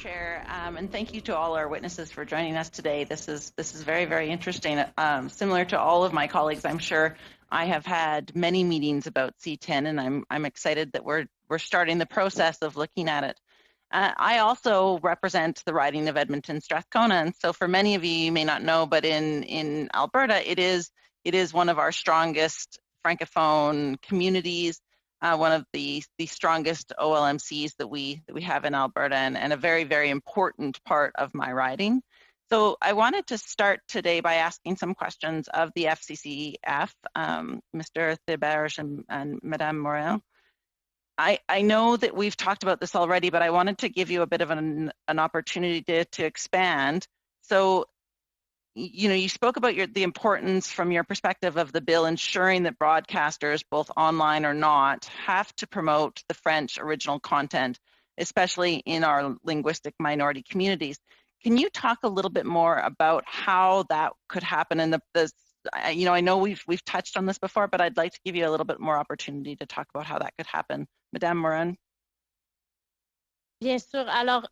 Chair, and thank you to all our witnesses for joining us today. This is very, very interesting. Similar to all of my colleagues, I'm sure I have had many meetings about C-10, and I'm excited that we're starting the process of looking at it. I also represent the riding of Edmonton Strathcona, and so for many of you may not know, but in Alberta, it is one of our strongest francophone communities. One of the strongest OLMCs that we have in Alberta, and a very, very important part of my riding. So I wanted to start today by asking some questions of the FCCF, Mr. Thiberge and Madame Morin. I know that we've talked about this already, but I wanted to give you a bit of an opportunity to expand. So, you know, you spoke about the importance from your perspective of the bill ensuring that broadcasters, both online or not, have to promote the French original content, especially in our linguistic minority communities. Can you talk a little bit more about how that could happen? And you know, I know we've touched on this before, but I'd like to give you a little bit more opportunity to talk about how that could happen. Madame Morin. Bien sûr. Alors,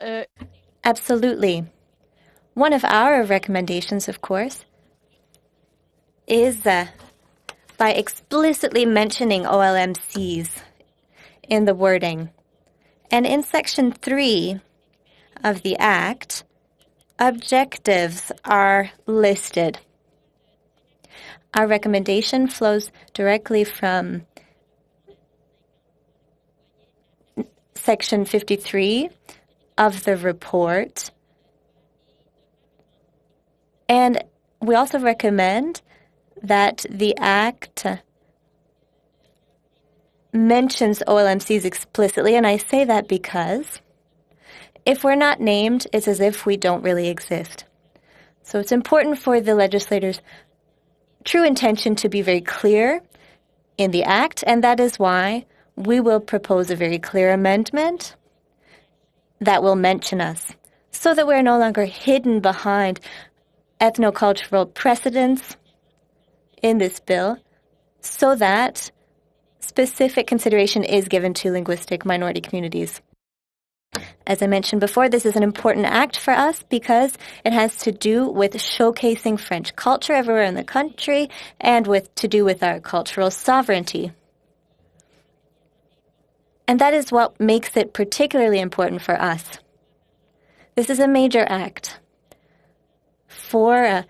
Absolutely. One of our recommendations, of course, is by explicitly mentioning OLMCs in the wording. And in Section 3 of the Act, objectives are listed. Our recommendation flows directly from Section 53 of the report. And we also recommend that the Act mentions OLMCs explicitly, and I say that because if we're not named, it's as if we don't really exist. So it's important for the legislators' true intention to be very clear in the Act, and that is why we will propose a very clear amendment that will mention us, so that we're no longer hidden behind ethnocultural precedents in this bill, so that specific consideration is given to linguistic minority communities. As I mentioned before, this is an important act for us because it has to do with showcasing French culture everywhere in the country and to do with our cultural sovereignty. And that is what makes it particularly important for us. This is a major act for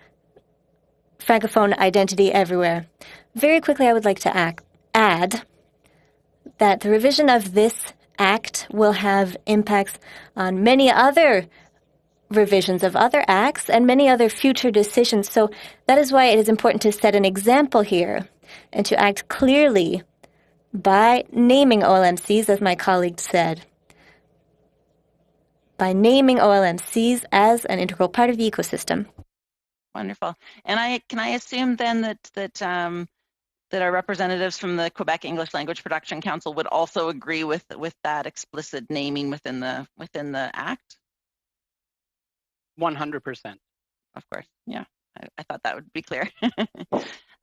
Francophone identity everywhere. Very quickly, I would like to add that the revision of this act will have impacts on many other revisions of other acts and many other future decisions. So that is why it is important to set an example here and to act clearly by naming OLMCs, as my colleague said, by naming OLMCs as an integral part of the ecosystem. Wonderful. And can I assume then that our representatives from the Quebec English Language Production Council would also agree with that explicit naming within the Act? 100%. Of course, yeah. I thought that would be clear.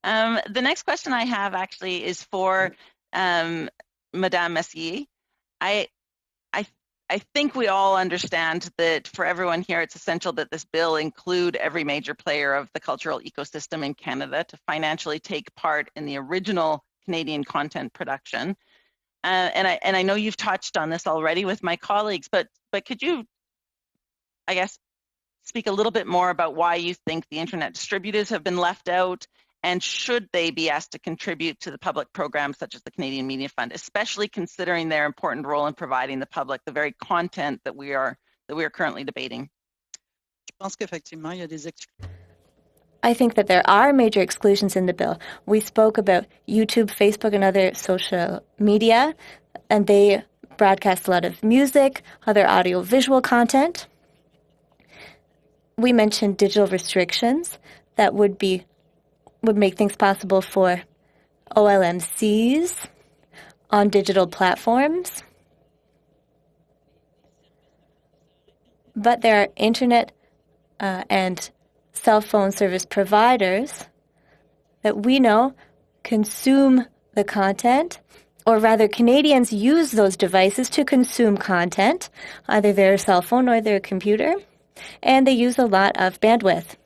The next question I have actually is for Madame Messier. I think we all understand that for everyone here, it's essential that this bill include every major player of the cultural ecosystem in Canada to financially take part in the original Canadian content production. And I know you've touched on this already with my colleagues, but could you, I guess, speak a little bit more about why you think the internet distributors have been left out, and should they be asked to contribute to the public programs such as the Canadian Media Fund, especially considering their important role in providing the public the very content that we are currently debating? I think that there are major exclusions in the bill. We spoke about YouTube, Facebook, and other social media, and they broadcast a lot of music, other audio-visual content. We mentioned digital restrictions that would make things possible for OLMCs on digital platforms. But there are internet and cell phone service providers that we know consume the content or rather Canadians use those devices to consume content, either their cell phone or their computer, and they use a lot of bandwidth.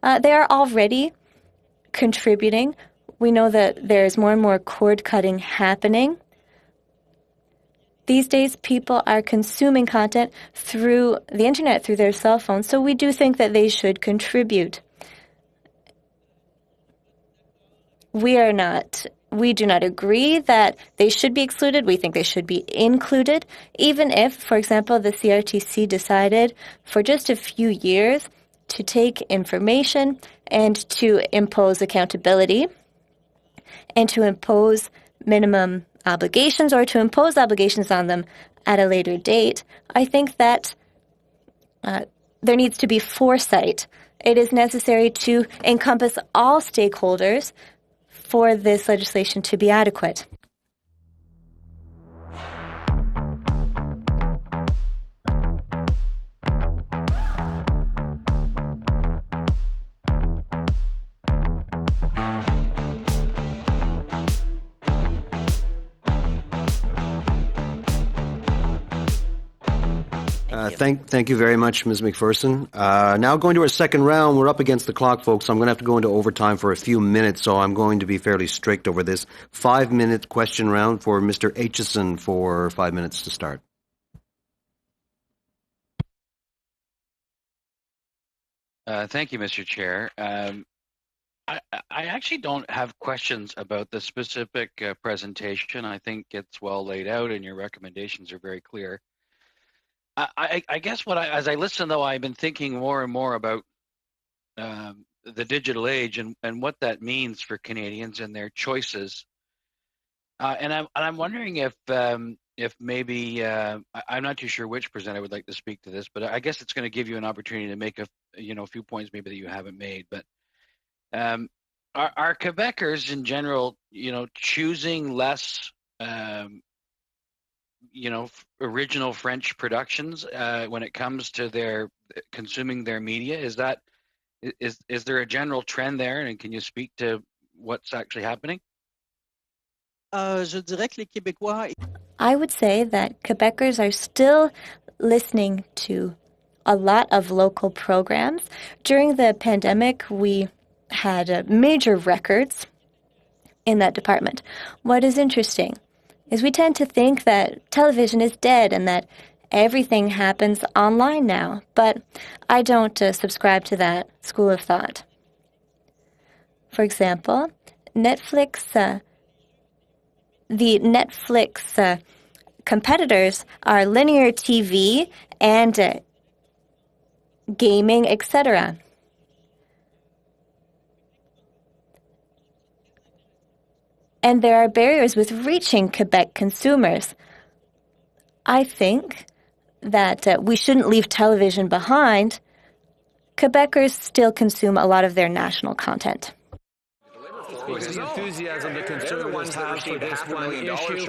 They are already contributing. We know that there's more and more cord cutting happening. These days, people are consuming content through the internet, through their cell phones, so we do think that they should contribute. We do not agree that they should be excluded. We think they should be included, even if, for example, the CRTC decided for just a few years to take information and to impose accountability and to impose minimum obligations or to impose obligations on them at a later date. I think that there needs to be foresight. It is necessary to encompass all stakeholders for this legislation to be adequate. Thank you very much, Ms. McPherson. Now going to our second round. We're up against the clock, folks. So I'm going to have to go into overtime for a few minutes, so I'm going to be fairly strict over this. 5-minute question round for Mr. Aitchison for 5 minutes to start. Thank you, Mr. Chair. I actually don't have questions about the specific presentation. I think it's well laid out and your recommendations are very clear. I guess as I listen, though, I've been thinking more and more about the digital age and what that means for Canadians and their choices. And I'm wondering if maybe I'm not too sure which presenter would like to speak to this, but I guess it's going to give you an opportunity to make a few points maybe that you haven't made. But are Quebecers in general, choosing less original French productions when it comes to their consuming their media? Is there a general trend there, and can you speak to what's actually happening? I would say that Quebecers are still listening to a lot of local programs. During the pandemic, we had major records in that department. What is interesting is we tend to think that television is dead and that everything happens online now, but I don't subscribe to that school of thought. For example, the Netflix competitors are linear TV and gaming, etc. And there are barriers with reaching Quebec consumers. I think that we shouldn't leave television behind. Quebecers still consume a lot of their national content. The enthusiasm the Conservatives have for this one issue,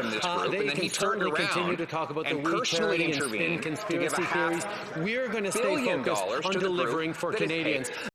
they can certainly continue to talk about the recharting and spin conspiracy theories. We're going to stay focused on delivering for Canadians.